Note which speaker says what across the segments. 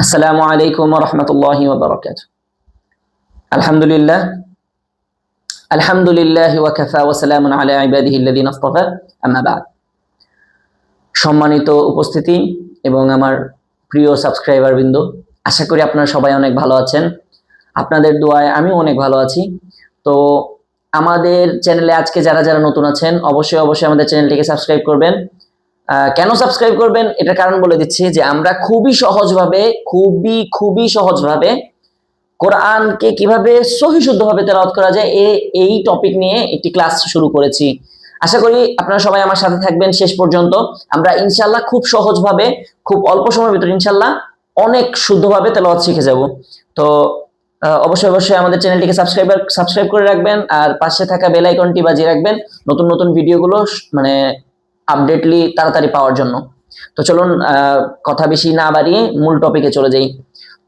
Speaker 1: আসসালামু আলাইকুম ওয়া রাহমাতুল্লাহি ওয়া বারাকাতুহু। আলহামদুলিল্লাহ আলহামদুলিল্লাহি ওয়া কাফা ওয়া সালামুন আলা ইবাদিহিল্লাযিনা ইসতাফা, আম্মা বা'দ। সম্মানিত উপস্থিতি এবং আমার প্রিয় সাবস্ক্রাইবার বৃন্দ, আশা করি আপনারা সবাই অনেক ভালো আছেন। আপনাদের দোয়ায় আমিও অনেক ভালো আছি। তো আমাদের চ্যানেলে আজকে যারা যারা নতুন আছেন, অবশ্যই আমাদের চ্যানেলটিকে সাবস্ক্রাইব করবেন। কেন সাবস্ক্রাইব করবেন এটার কারণ বলে দিচ্ছি, যে আমরা খুবই সহজভাবে কোরআনকে কিভাবে সহি শুদ্ধভাবে তেলাওয়াত করা যায় এই টপিক নিয়ে একটি ক্লাস শুরু করেছি। আশা করি আপনারা সবাই আমার সাথে থাকবেন শেষ পর্যন্ত। আমরা ইনশাআল্লাহ খুব সহজভাবে, খুব অল্প সময়ের ভিতরে ইনশাআল্লাহ অনেক শুদ্ধভাবে তেলাওয়াত শিখে যাব। তো অবশ্যই আমাদের চ্যানেলটিকে সাবস্ক্রাইব করে রাখবেন, আর পাশে থাকা বেল আইকনটি বাজিয়ে রাখবেন নতুন নতুন ভিডিওগুলো মানে আপডেটলি তাড়াতাড়ি পাওয়ার জন্য। তো চলুন কথা বেশি না বাড়িয়ে মূল টপিকে চলে যাই।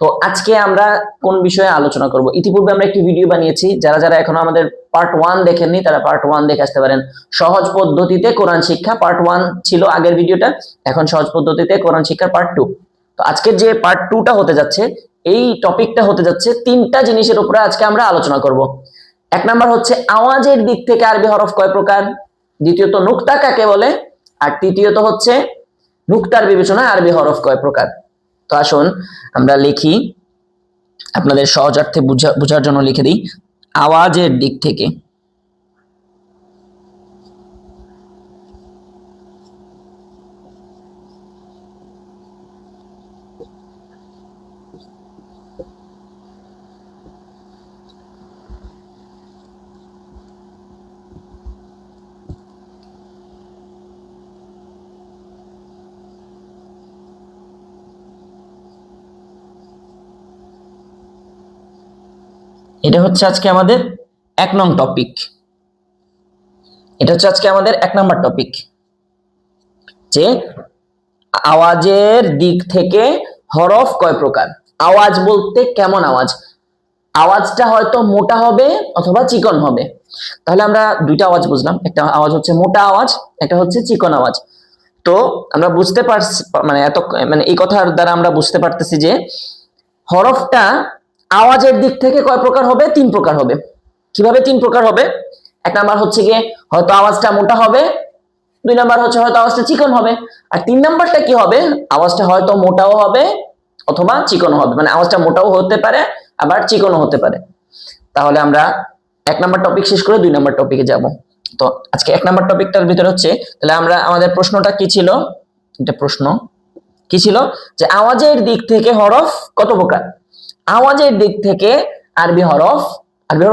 Speaker 1: তো আজকে আমরা কোন বিষয়ে আলোচনা করব? ইতিপূর্বে আমরা একটি ভিডিও বানিয়েছি, যারা যারা এখনো আমাদের পার্ট 1 দেখেননি তারা পার্ট 1 দেখে আসতে পারেন। সহজ পদ্ধতিতে কোরআন শিক্ষা পার্ট 1 ছিল আগের ভিডিওটা, এখন সহজ পদ্ধতিতে কোরআন শিক্ষার পার্ট 2। তো আজকের যে পার্ট 2টা হতে যাচ্ছে, এই টপিকটা হতে যাচ্ছে তিনটা জিনিসের উপরে আজকে আমরা আলোচনা করব। এক নাম্বার হচ্ছে আওয়াজের দিক থেকে আরবি হরফ কয় প্রকার, দ্বিতীয়ত নুকতা কাকে বলে, আর তৃতীয়ত হচ্ছে নুকতার বিবেচনায় আরবি হরফ কয় প্রকার। তো আসুন আমরা লিখি, আপনাদের সহজার্থে বোঝার জন্য লিখে দিই। আওয়াজের দিক থেকে এটা হচ্ছে আজকে আমাদের 1 নং টপিক। এটা হচ্ছে আজকে আমাদের 1 নাম্বার টপিক, যে আওয়াজের দিক থেকে হরফ কয় প্রকার। আওয়াজ বলতে কেমন আওয়াজ? আওয়াজটা হয়তো মোটা হবে অথবা চিকন হবে। তাহলে আমরা দুইটা আওয়াজ বুঝলাম, একটা আওয়াজ হচ্ছে মোটা আওয়াজ, একটা হচ্ছে চিকন আওয়াজ। তো আমরা বুঝতে পারছি, মানে এই কথার দ্বারা আমরা বুঝতে পারতেছি যে হরফটা আওয়াজের দিক থেকে কয় প্রকার হবে? 3 প্রকার হবে। কিভাবে 3 প্রকার হবে? এক নাম্বার হচ্ছে গিয়ে হয়তো আওয়াজটা মোটা হবে, 2 নাম্বার হচ্ছে হয়তো আওয়াজটা চিকন হবে, আর 3 নাম্বারটা কি হবে? আওয়াজটা হয়তো মোটাও হবে অথবা চিকনও হবে, মানে আওয়াজটা মোটাও হতে পারে আবার চিকনও হতে পারে। তাহলে আমরা 1 নাম্বার টপিক শেষ করে 2 নাম্বার টপিকে যাব। তো আজকে 1 নাম্বার টপিকটার ভিতরে হচ্ছে, তাহলে আমরা আমাদের প্রশ্নটা কি ছিল? এটা প্রশ্ন কি ছিল? যে আওয়াজের দিক থেকে হরফ কত প্রকার? আওয়াজের দিক থেকে আরবি হরফ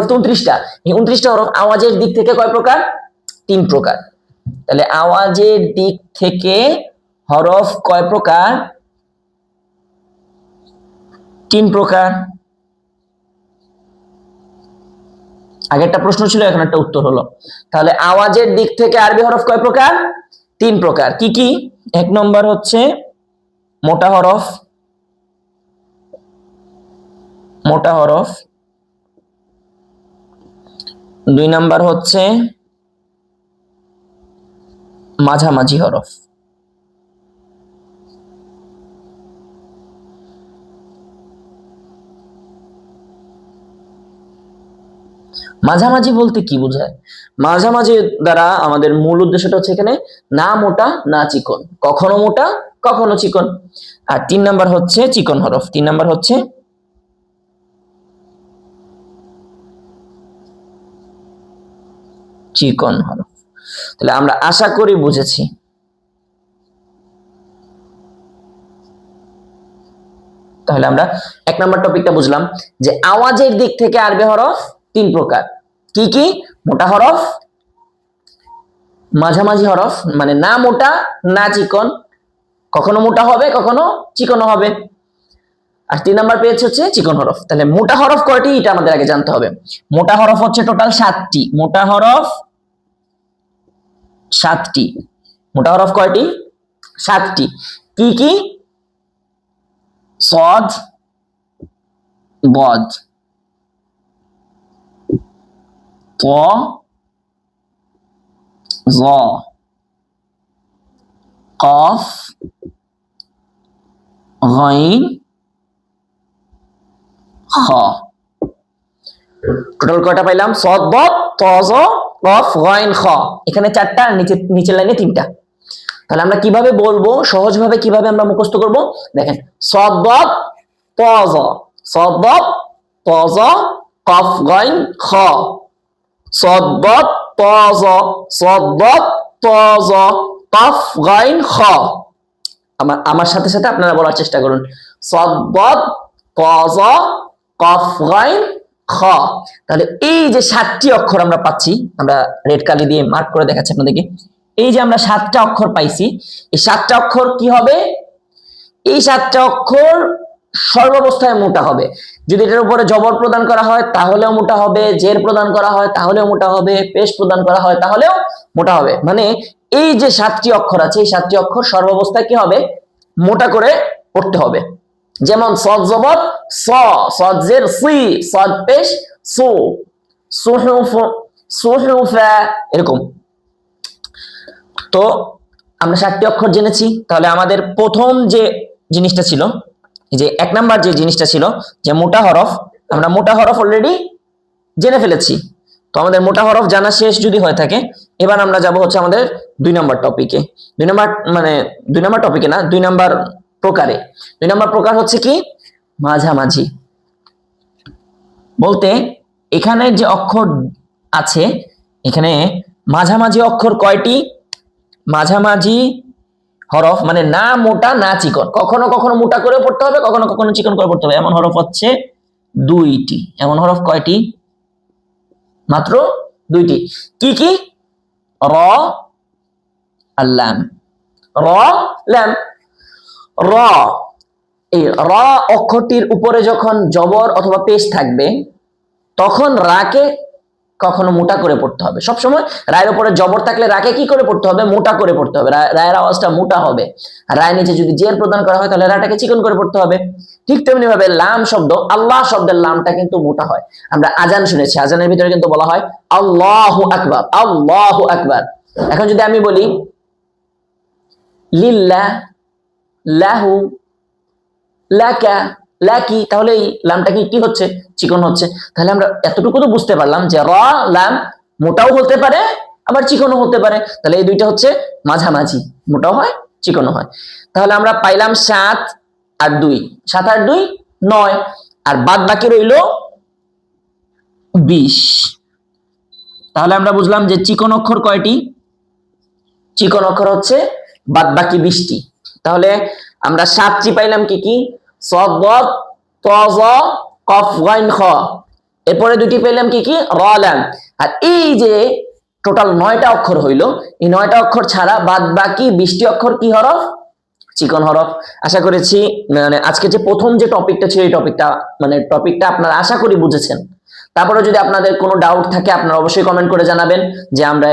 Speaker 1: তো 29টা। এই 29টা হরফ আওয়াজের দিক থেকে কয় প্রকার? 3 প্রকার। তাহলে আওয়াজের দিক থেকে হরফ কয় প্রকার? 3 প্রকার। আগে একটা প্রশ্ন ছিল, এখন একটা উত্তর হলো। তাহলে আওয়াজের দিক থেকে আরবি হরফ কয় প্রকার? 3 প্রকার। কি কি? 1 নম্বর হচ্ছে মোটা হরফ, মোটা হরফ। 2 নাম্বার হচ্ছে মাঝামাঝি হরফ। মাঝামাঝি বলতে কি বোঝায়? মাঝামাঝি দ্বারা আমাদের মূল উদ্দেশ্যটা হচ্ছে এখানে না মোটা না চিকন, কখনো মোটা কখনো চিকন। আর 3 নাম্বার হচ্ছে চিকন হরফ। 3 নাম্বার হচ্ছে চিকন হরফ। তাহলে আমরা আশা করি বুঝেছি। তাহলে আমরা 1 নাম্বার টপিকটা বুঝলাম, যে আওয়াজের দিক থেকে আরবি হরফ 3 প্রকার। কি কি? মোটা হরফ, মাঝামাঝি হরফ, মানে না মোটা না চিকন, কখনো মোটা হবে কখনো চিকন হবে। আর 3 নাম্বার পেয়েছে হচ্ছে চিকন হরফ। তাহলে মোটা হরফ কয়টি এটা আমাদের আগে জানতে হবে। মোটা হরফ হচ্ছে টোটাল 7টি। মোটা হরফ 7টি। মোটা হরফ কয়টি? 7টি। কি কি? সদ, বদ, ত, জ, কফ, গইন, খ। টোটাল কয়টা পাইলাম? সদ বদ ত জ কফ গইন খ। এখানে 4টা, নিচের লাইনে 3টা। তাহলে আমরা কিভাবে বলবো, সহজভাবে কিভাবে আমরা মুখস্থ করব? দেখেন, সদ বদ ত জ, সদ বদ ত জ কফ গইন খ, সদ বদ ত জ, সদ বদ ত জ কফ গইন খ। আমার সাথে সাথে আপনারা বলার চেষ্টা করুন। সদ বদ ত জ কফ গইন খ। তাহলে এই যে 7টি অক্ষর আমরা পাচ্ছি, আমরা রেড কালি দিয়ে মার্ক করে দেখাচ্ছি আপনাদেরকে। এই যে আমরা 7টা অক্ষর পাইছি, এই 7টা অক্ষর কি হবে? এই 7টা অক্ষর সর্বাবস্থায় মোটা হবে। যদি এটার উপরে জবর প্রদান করা হয় তাহলেও মোটা হবে, জের প্রদান করা হয় তাহলেও মোটা হবে, পেশ প্রদান করা হয় তাহলেও মোটা হবে। মানে এই যে 7টি অক্ষর আছে, এই 7টি অক্ষর সর্বাবস্থায় কি হবে? মোটা করে পড়তে হবে। যেমন সদ জবর স, সদ জের সি, সদ পেশ সু, সুহুফ, সুহুফা, এরকম। তো আমরা 7টি অক্ষর জেনেছি। তাহলে আমাদের প্রথম যে জিনিসটা ছিল, যে 1 নাম্বার যে জিনিসটা ছিল যে মোটা হরফ, আমরা মোটা হরফ অলরেডি জেনে ফেলেছি। তো আমাদের মোটা হরফ জানা শেষ যদি হয়ে থাকে, এবার আমরা যাব হচ্ছে আমাদের 2 নাম্বার টপিকে। 2 নাম্বার মানে 2 নাম্বার টপিকে না, 2 নাম্বার প্রকারে। 2 নাম্বার প্রকার হচ্ছে কি? মাঝামাঝি। বলতে এখানে যে অক্ষর আছে, এখানে মাঝামাঝি অক্ষর কয়টি? মাঝামাঝি হরফ মানে না মোটা না চিকন, কখনো কখনো মোটা করে পড়তে হবে, কখনো কখনো চিকন করে পড়তে হবে। এমন হরফ হচ্ছে 2টি। এমন হরফ কয়টি? মাত্র 2টি। কি কি? র আর লাম। র, লাম। র, এই র অক্ষরটির উপরে যখন জবর অথবা পেশ থাকবে, তখন রাকে কখনো মোটা করে পড়তে হবে। সবসময় রায়ের উপরে জবর থাকলে রাকে কি করে পড়তে হবে? মোটা করে পড়তে হবে। রায়ের আওয়াজটা মোটা হবে। আর রায়ের নিচে যদি জের প্রদান করা হয় তাহলে রাটাকে চিকন করে পড়তে হবে। ঠিক তেমনি ভাবে লাম শব্দ, আল্লাহ শব্দের লামটা কিন্তু মোটা হয়। আমরা আজান শুনেছি, আজানের ভিতরে কিন্তু বলা হয় আল্লাহু আকবার, আল্লাহু আকবার। এখন যদি আমি বলি লিল্লাহ, লাহু, লাকা, লাকি, তাহলে এই লামটা কি হচ্ছে? চিকন হচ্ছে। তাহলে আমরা এতটুকু তো বুঝতে পারলাম যে র, লাম মোটাও হতে পারে আবার চিকনও হতে পারে। তাহলে এই দুইটা হচ্ছে মাঝামাঝি, মোটাও হয় চিকনও হয়। তাহলে আমরা পাইলাম 7 আর 2, 7 আর 2 9, আর বাদ বাকি রইল 20। তাহলে আমরা বুঝলাম যে চিকন অক্ষর কয়টি? চিকন অক্ষর হচ্ছে বাদ বাকি 20টি। তাহলে আমরা 7টি পাইলাম কি কি? সদ বদ ত জ কফ গইন খ। এরপরে 2টি পেলাম কি কি? র, লাম। আর এই যে টোটাল 9টা অক্ষর হইল, এই 9টা অক্ষর ছাড়া বাদ বাকি 20টি অক্ষর কি হরফ? চিকন হরফ। আশা করেছি মানে আজকে যে প্রথম যে টপিকটা ছিল, এই টপিকটা আপনারা আশা করি বুঝেছেন। তারপরে যদি আপনাদের কোনো ডাউট থাকে আপনারা অবশ্যই কমেন্ট করে জানাবেন যে আমরা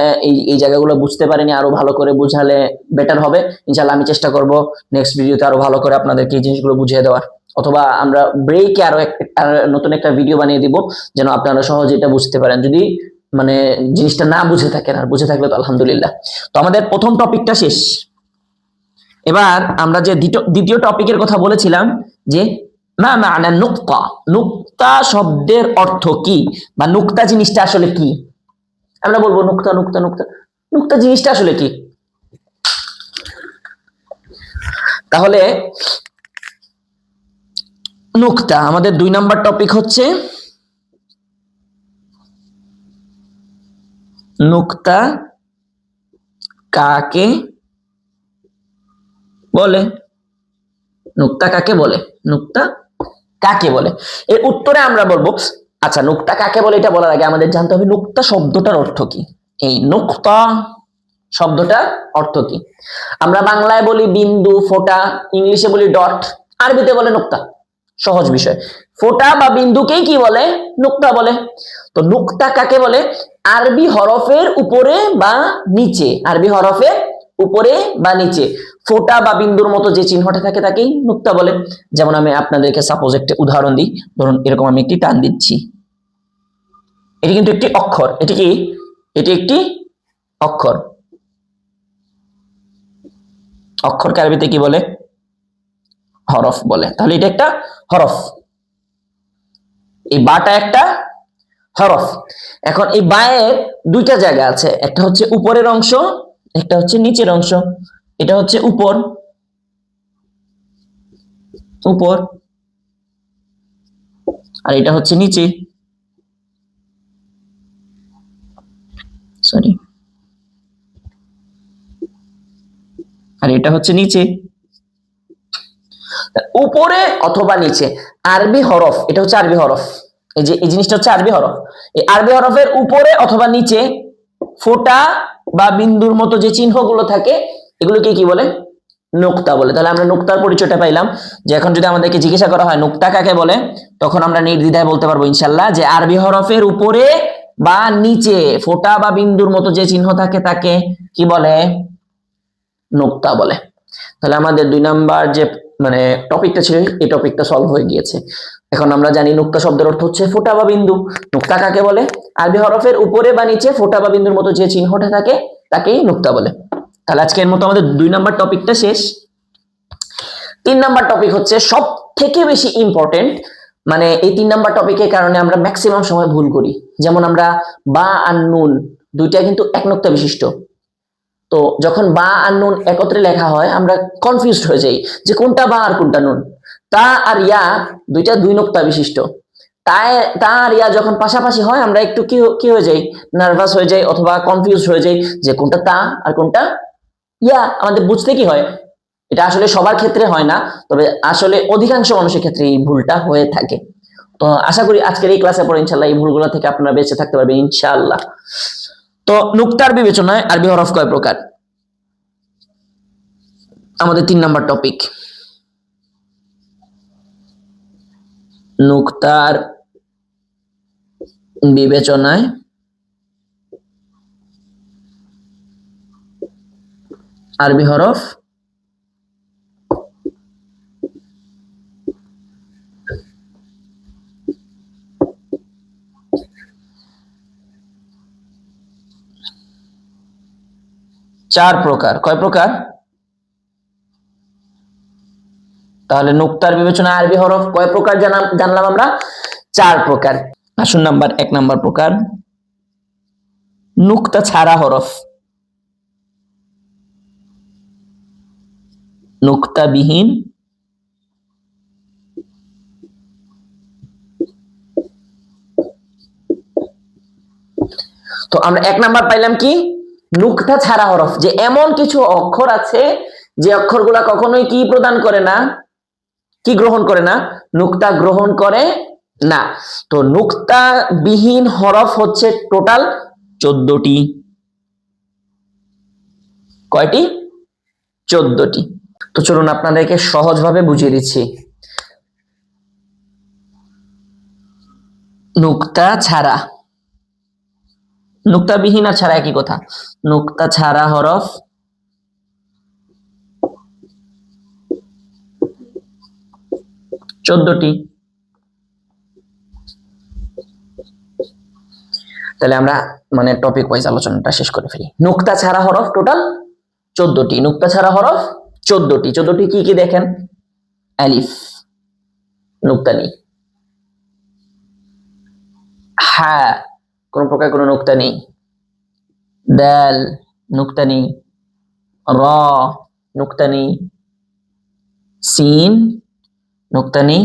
Speaker 1: এই জায়গাগুলো বুঝতে পারিনি, আরো ভালো করে বুঝালে বেটার হবে। ইনশাআল্লাহ আমি চেষ্টা করব নেক্সট ভিডিওতে আরো ভালো করে আপনাদেরকে এই জিনিসগুলো বুঝিয়ে দেওয়ার, অথবা আমরা ব্রেকে আরো নতুন একটা ভিডিও বানিয়ে দিব যেন আপনারা সহজে এটা বুঝতে পারেন, যদি মানে জিনিসটা না বুঝে থাকেন। আর বুঝে থাকলে তো আলহামদুলিল্লাহ। তো আমাদের প্রথম টপিকটা শেষ। এবার আমরা যে দ্বিতীয় টপিকের কথা বলেছিলাম যে মা মা'না নুকতা, নুকতা শব্দের অর্থ কি, বা নুকতা জিনিসটা আসলে কি? আমরা বলবো নুকতা, নুকতা, নুকতা, নুকতা জিনিসটা আসলে কি? তাহলে নুকতা, আমাদের 2 নাম্বার টপিক হচ্ছে নুকতা কাকে বলে। নুকতা কাকে বলে? নুকতা কাকে বলে? এর উত্তরে আমরা বলবো, আচ্ছা নুকতা কাকে বলে এটা বলার আগে আমাদের জানতে হবে নুকতা শব্দটার অর্থ কি। এই নুকতা শব্দটার অর্থ কি? আমরা বাংলায় বলি বিন্দু, ফোঁটা, ইংলিশে বলি ডট, আরবিতে বলে নুকতা। সহজ বিষয়। ফোঁটা বা বিন্দুকেই কি বলে? নুকতা বলে। তো নুকতা কাকে বলে? আরবি হরফের উপরে বা নিচে, আরবি হরফের উপরে বা নিচে ফোঁটা বা বিন্দুর মতো যে চিহ্নটা থাকে তাকেই নুকতা বলে। যেমন আমি আপনাদেরকে সাপোজ একটা উদাহরণ দিই। ধরুন এরকম আমি একটি টান দিচ্ছি, এটি কিন্তু একটি অক্ষর। এটি কি? এটি একটি অক্ষর। অক্ষরকে আরবিতে কি বলে? হরফ বলে। তাহলে এটা একটা হরফ। এই বাটা একটা হরফ। এখন এই বায়ের দুইটা জায়গা আছে, একটা হচ্ছে উপরের অংশ, একটা হচ্ছে নিচের অংশ। এটা হচ্ছে উপর, উপর, আর এটা হচ্ছে নিচে, সরি, আর এটা হচ্ছে নিচে। উপরে অথবা নিচে, আরবি হরফ, এটা হচ্ছে আরবি হরফ, এই যে এই জিনিসটা হচ্ছে আরবি হরফ। এই আরবি হরফের উপরে অথবা নিচে ফোঁটা বা বিন্দুর মতো যে চিহ্নগুলো থাকে এগুলোকে কি বলে? নুক্তা বলে। তাহলে আমরা নুক্তার পরিচয়টা পাইলাম, যে এখন যদি আমাদেরকে জিজ্ঞাসা করা হয় নুক্তা কাকে বলে, তখন আমরা নির্দ্বিধায় বলতে পারবো ইনশাল্লাহ যে আরবি হরফের উপরে বা নিচে ফোঁটা বা বিন্দুর মতো যে চিহ্ন থাকে তাকে কি বলে? নুক্তা বলে। তাহলে আমাদের 2 নাম্বার যে মানে টপিকটা ছিল এই টপিকটা সলভ হয়ে গিয়েছে। এখন আমরা জানি নুক্তা শব্দের অর্থ হচ্ছে ফোঁটা বা বিন্দু। নুক্তা কাকে বলে? আরবি হরফের উপরে বা নিচে ফোঁটা বা বিন্দুর মতো যে চিহ্নটা থাকে তাকেই নুক্তা বলে। তাহলে আজকের মতো আমাদের 2 নাম্বার টপিকটা শেষ। 3 নাম্বার টপিক হচ্ছে সব থেকে বেশি ইম্পর্টেন্ট। মানে এই 3 নাম্বার টপিকের কারণে আমরা ম্যাক্সিমাম সময় ভুল করি। যেমন আমরা বা আর নুন দুইটা কিন্তু এক নুক্তা বিশিষ্ট। তো যখন বা আর নুন একত্রে লেখা হয় আমরা কনফিউজড হয়ে যাই যে কোনটা বা আর কোনটা নুন। তা আর ইয়া দুইটা 2 নুক্তা বিশিষ্ট। তা আর ইয়া যখন পাশাপাশি হয় আমরা একটু কি হয়ে যাই? নার্ভাস হয়ে যাই অথবা কনফিউজড হয়ে যাই যে কোনটা তা আর কোনটা ইয়া। আমাদের বুঝতে কি হয়? এটা আসলে সবার ক্ষেত্রে হয় না, তবে আসলে অধিকাংশ মানুষের ক্ষেত্রে এই ভুলটা হয়ে থাকে। তো আশা করি আজকের এই ক্লাসে পরে ইনশাল্লাহ এই ভুলগুলো থেকে আপনারা বেঁচে থাকতে পারবেন ইনশাআল্লাহ। তো নুক্তার বিবেচনায় আরবি হরফ কয় প্রকার? আমাদের 3 নাম্বার টপিক, নুক্তার বিবেচনায় আরবি হরফ চার প্রকার। কয় প্রকার? তাহলে নুক্তার বিবেচনায় আরবি হরফ কয় প্রকার জানলাম আমরা? 4 প্রকার। আসুন 1 নাম্বার প্রকার, নুক্তা ছাড়া হরফ, নুক্তাবিহীন তো আমরা 1 নাম্বার পাইলাম কি? নুক্তা ছাড়া হরফ, যে এমন কিছু অক্ষর আছে যে অক্ষরগুলা কখনোই কি প্রদান করে না? কি গ্রহণ করে না? নুক্তা গ্রহণ করে না। তো নুক্তা বিহীন হরফ হচ্ছে টোটাল 14টি। কয়টি? 14টি। তো চলুন আপনাদেরকে সহজভাবে বুঝিয়ে দিচ্ছি। নুক্তা ছাড়া, নুক্তা বিহীন আর ছাড়া একই কথা। নুক্তা ছাড়া হরফ 14টি। তাহলে আমরা মানে টপিক ওয়াইজ আলোচনাটা শেষ করে ফেলি। নুক্তা ছাড়া হরফ টোটাল 14টি। নুক্তা ছাড়া হরফ 14টি। 14টি কি কি দেখেন? আলিফ নুক্তা নেই, হ্যাঁ কোন প্রকার কোনো নুক্তা নেই, দাল নুক্তা নেই, র নুক্তা নেই, সিন নুক্তা নেই,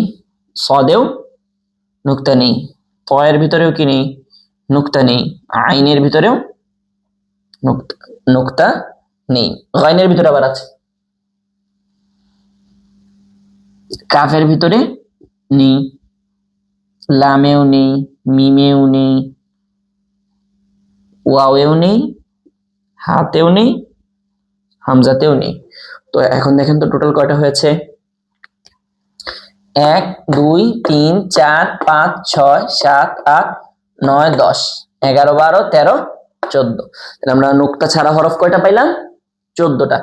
Speaker 1: সদেও নুক্তা নেই, তয়ের ভিতরেও কি নেই? নুক্তা নেই। আইনের ভিতরেও নুক্তা নেই। গাইনের ভিতরে আবার আছে, কাফের ভিতরে নেই, লামেও নেই, মিমেও নেই, ওয়াওয়েও নেই, হাতেও নেই, হামজাতেও নেই। তো এখন দেখেন তো টোটাল কয়টা হয়েছে? 1 2 3 4 5 6 7 8 9 10 11 12 13 14। তাহলে আমরা নুক্তা ছাড়া হরফ কয়টা পাইলাম? 14টা।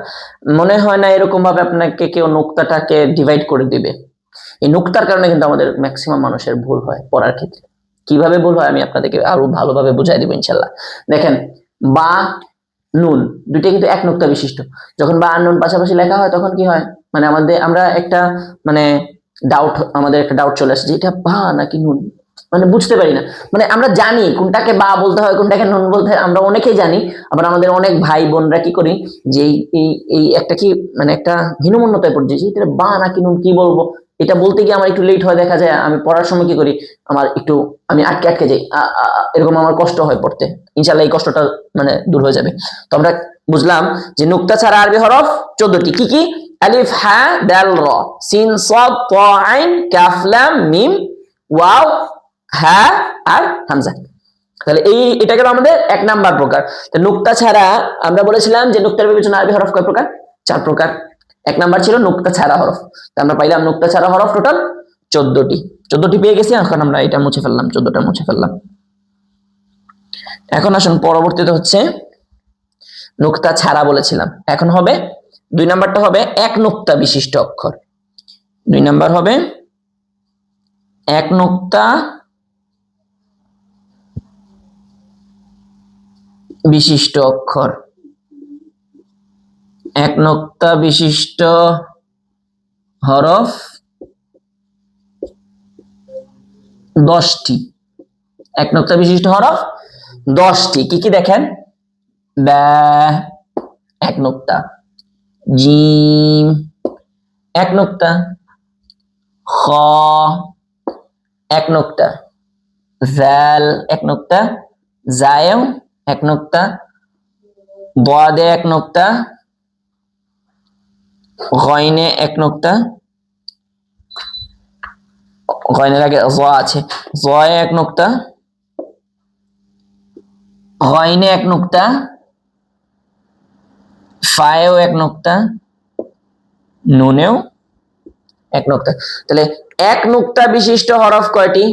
Speaker 1: মনে হয় না এরকম ভাবে আপনাকে কেউ নুক্তাটাকে ডিভাইড করে দিবে। এই নুক্তার কারণে কিন্তু আমাদের ম্যাক্সিমাম মানুষের ভুল হয় পড়ার ক্ষেত্রে। কিভাবে ভুল হয় আমি আপনাদেরকে আরো ভালোভাবে বুঝাই দিব ইনশাল্লাহ। দেখেন, বা নুন দুইটা কিন্তু এক নুক্তা বিশিষ্ট। যখন বা আর নুন পাশাপাশি লেখা হয় তখন কি হয়? মানে আমরা একটা মানে আমাদের একটা ডাউট চলে আসে যে এটা বা নাকি নুন। মানে বুঝতে পারি না, মানে আমরা জানি কোনটাকে বা বলতে হয় কোনটাকে নুন বলতে হয়, আমরা অনেকেই জানি। আবার আমাদের অনেক ভাই বোনরা কি করি যে এই এই একটা কি মানে একটা হীনমন্যতায় পড়ে যাই, এটা বা নাকি নুন কি বলবো, এটা বলতে গিয়ে আমার একটু লেট হয়, দেখা যায় আমি পড়ার সময় কি করি আমার একটু আমি আটকে আটকে যাই, এরকম আমার কষ্ট হয় পড়তে। ইনশাল্লাহ এই কষ্টটা মানে দূর হয়ে যাবে। তো আমরা বুঝলাম যে নুক্তা ছাড়া আরবি হরফ 14টি। কি কি? আলিফ, হা, দাল, র, সিন, সাদ, ত, আইন, কাফ, লাম, মিম, ওয়াও, হ্যাঁ আর হামজা। তাহলে এটা গেল আমাদের 1 নাম্বার প্রকার। তো নুক্তা ছাড়া আমরা বলেছিলাম যে নুক্তার বিবেচনা আরবি হরফ কয় প্রকার? 4 প্রকার। 1 নাম্বার ছিল নুক্তা ছাড়া হরফ। তো আমরা পাইলাম নুক্তা ছাড়া হরফ টোটাল 14টি। 14টি পেয়ে গেছি, এখন আমরা এটা মুছে ফেললাম, 14টা মুছে ফেললাম। এখন আসুন পরবর্তীতে হচ্ছে নুক্তা ছাড়া বলেছিলাম, এখন হবে 2 নাম্বারটা হবে এক নুক্তা বিশিষ্ট অক্ষর। 2 নাম্বার হবে এক নুক্তা বিশিষ্ট অক্ষর। এক নুক্তা বিশিষ্ট হরফ 10টি। এক নুক্তা বিশিষ্ট হরফ 10টি। কি কি দেখেন? বা এক নুক্তা, জিম এক নুক্তা, খ এক নুক্তা, জাল এক নুক্তা, জায়েম এক নুক্তা, দাদে এক নুক্তা, গয়নে এক নুক্তা, গয়নের আগে জ আছে, জয়ে এক নুক্তা, গয়নে এক নুক্তা, ফায়েও এক নুক্তা, নুনেও এক নুক্তা। তাহলে এক নুক্তা বিশিষ্ট হরফ কয়টি?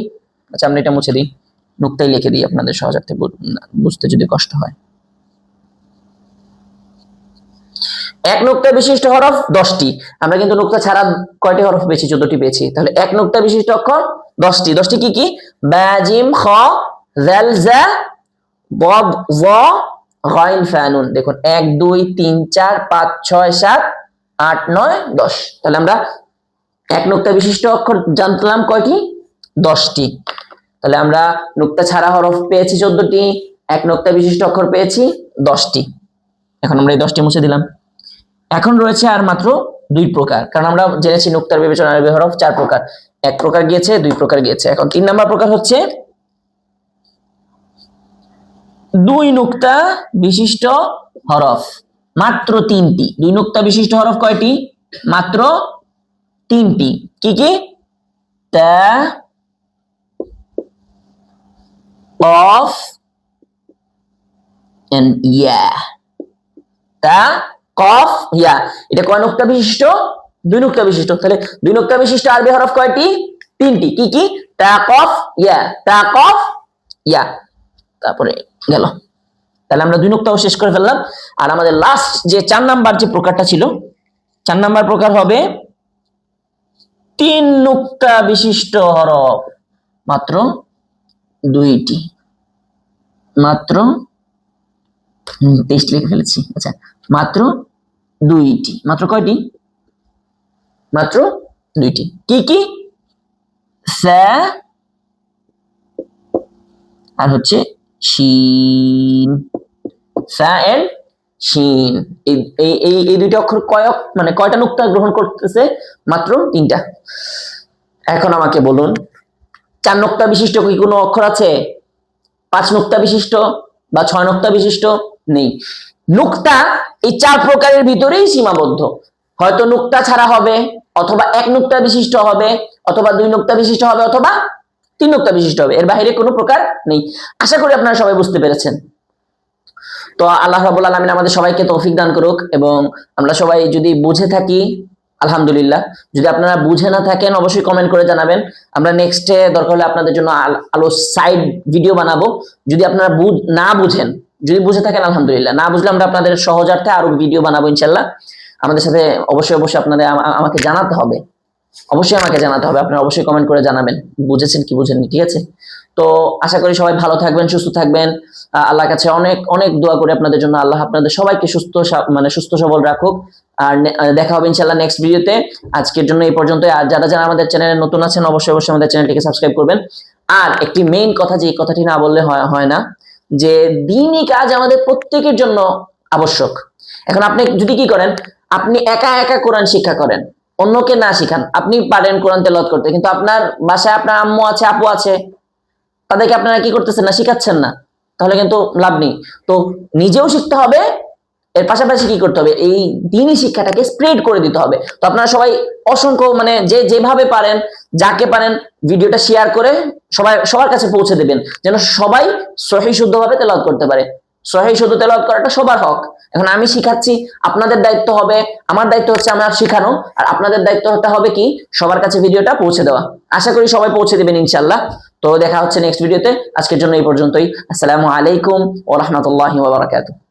Speaker 1: আচ্ছা আমরা এটা মুছে দিই, নুক্তাই লিখে দিই আপনাদের সহজার্থে বুঝতে যদি কষ্ট হয়। এক নুক্তা বিশিষ্ট হরফ 10টি। আমরা কিন্তু নুক্তা ছাড়া কয়টি হরফ পেয়েছি? 14টি পেয়েছি। তাহলে এক নুক্তা বিশিষ্ট অক্ষর 10টি। 10টি কি কি? বা, জিম, খ, জাল, জা, বদ, জ, গইন, ফা, নুন। দেখুন 1 2 3 4 5 6 7 8 9 10। তাহলে আমরা এক নুক্তা বিশিষ্ট অক্ষর জানলাম কয়টি? 10টি। তাহলে আমরা নুক্তা ছাড়া হরফ পেয়েছি 14টি, এক নুক্তা বিশিষ্ট অক্ষর পেয়েছি 10টি। এখন আমরা এই 10টি মুছে দিলাম। এখন রয়েছে আর মাত্র 2 প্রকার, কারণ আমরা জেনেছি নুক্তার বিবেচনা আরবি হরফ 4 প্রকার। 1 প্রকার গিয়েছে, 2 প্রকার গিয়েছে। এখন 3 নাম্বার প্রকার হচ্ছে 2 নুক্তা বিশিষ্ট হরফ, মাত্র 3টি। 2 নুক্তা বিশিষ্ট হরফ কয়টি? মাত্র 3টি। কি কি? তা, কফ এন্ড ইয়া। তা, কফ, ইয়া। এটা কয় নুক্তা বিশিষ্ট? 2 নুক্তা বিশিষ্ট। তাহলে 2 নুক্তা বিশিষ্ট আরবি হরফ কয়টি? 3টি। কি কি? তা, কফ, ইয়া। তা, কফ, ইয়া। তারপরে গেল। তাহলে আমরা 2 নুক্তাও শেষ করে ফেললাম। আর আমাদের লাস্ট যে 4 নাম্বার যে প্রকারটা ছিল, 4 নাম্বার প্রকার হবে 3 নুক্তা বিশিষ্ট হরফ, মাত্র 2টি। মাত্র 23 লিখে ফেলেছি। আচ্ছা মাত্র 2টি। মাত্র কয়টি? মাত্র 2টি। কি কি? সা আর হচ্ছে শিন। সা এন্ড শিন। এই এই এই দুইটা অক্ষর মানে কয়টা নুক্তা গ্রহণ করতেছে? মাত্র 3টা। এখন আমাকে বলুন 4 নুক্তা বিশিষ্ট কি কোনো অক্ষর আছে? 5 নুক্তা বিশিষ্ট বা 6 নুক্তা বিশিষ্ট নেই। নুক্তা এই 4 প্রকারের ভিতরেই সীমাবদ্ধ। হয়তো নুক্তা ছাড়া হবে, অথবা 1 নুক্তা বিশিষ্ট হবে, অথবা 2 নুক্তা বিশিষ্ট হবে, অথবা 3 নুক্তা বিশিষ্ট হবে। এর বাইরে কোনো প্রকার নেই। আশা করি আপনারা সবাই বুঝতে পেরেছেন। তো আল্লাহ রাব্বুল আলামিন আমাদের সবাইকে তৌফিক দান করুক, এবং আমরা সবাই যদি বুঝে থাকি আলহামদুলিল্লাহ, যদি আপনারা বুঝে না থাকেন অবশ্যই কমেন্ট করে জানাবেন। আমরা নেক্সটে দরকার হলে আপনাদের জন্য আলো সাইড ভিডিও বানাবো। যদি আপনারা না বুঝেন, যদি বুঝে থাকেন আলহামদুলিল্লাহ, না বুঝলে আমরা আপনাদের সহজার্থে আরো ভিডিও বানাবো ইনশাল্লাহ। আমাদের সাথে অবশ্যই অবশ্যই আপনাদের আমাকে জানাতে হবে, অবশ্যই আমাকে জানাতে হবে। আপনারা অবশ্যই কমেন্ট করে জানাবেন বুঝেছেন কি বুঝেননি, ঠিক আছে? তো আশা করি সবাই ভালো থাকবেন, সুস্থ থাকবেন। আল্লাহর কাছে অনেক অনেক দোয়া করি আপনাদের জন্য, আল্লাহ আপনাদের সবাইকে সুস্থ সবল রাখুক। আর দেখা হবে ইনশাআল্লাহ নেক্সট ভিডিওতে। আজকের জন্য এই পর্যন্ত। আর যারা যারা আমাদের চ্যানেলে নতুন আছেন অবশ্যই অবশ্যই আমাদের চ্যানেলটিকে সাবস্ক্রাইব করবেন। আর একটি মেইন কথা, যে কথাটি না বললে হয় না, যে দ্বীনি কাজ আমাদের প্রত্যেকের জন্য আবশ্যক। এখন আপনি যদি কি করেন, আপনি একা একা কোরআন শিক্ষা করেন, অন্যকে না শিখান। আপনি পারেন কোরআন তেলাওয়াত করতে, কিন্তু আপনার বাসায় আপনার আম্মু আছে, আপু আছে, তাদেরকে আপনারা কি করতেছেন না, শিখাচ্ছেন না, তাহলে কিন্তু লাভ নেই। তো নিজেও শিখতে হবে, এর পাশাপাশি কি করতে হবে, এই দ্বীনি শিক্ষাটাকে স্প্রেড করে দিতে হবে। তো আপনারা সবাই অসংখ্য মানে যে যেভাবে পারেন, যাকে পারেন, ভিডিওটা শেয়ার করে সবার কাছে পৌঁছে দেবেন, যেন সবাই সহিহ শুদ্ধভাবে তেলাওয়াত করতে পারে। সহিহ শুদ্ধ তেলাওয়াত করাটা সবার হক। এখন আমি শিখাচ্ছি, আপনাদের দায়িত্ব হবে, আমার দায়িত্ব হচ্ছে আমার শিখানো, আর আপনাদের দায়িত্ব হতে হবে কি সবার কাছে ভিডিওটা পৌঁছে দেওয়া। আশা করি সবাই পৌঁছে দেবেন ইনশাআল্লাহ। তো দেখা হচ্ছে নেক্সট ভিডিওতে। আজকের জন্য এই পর্যন্তই। আসসালামু আলাইকুম ওয়া রাহমাতুল্লাহি ওয়া বারাকাতুহু।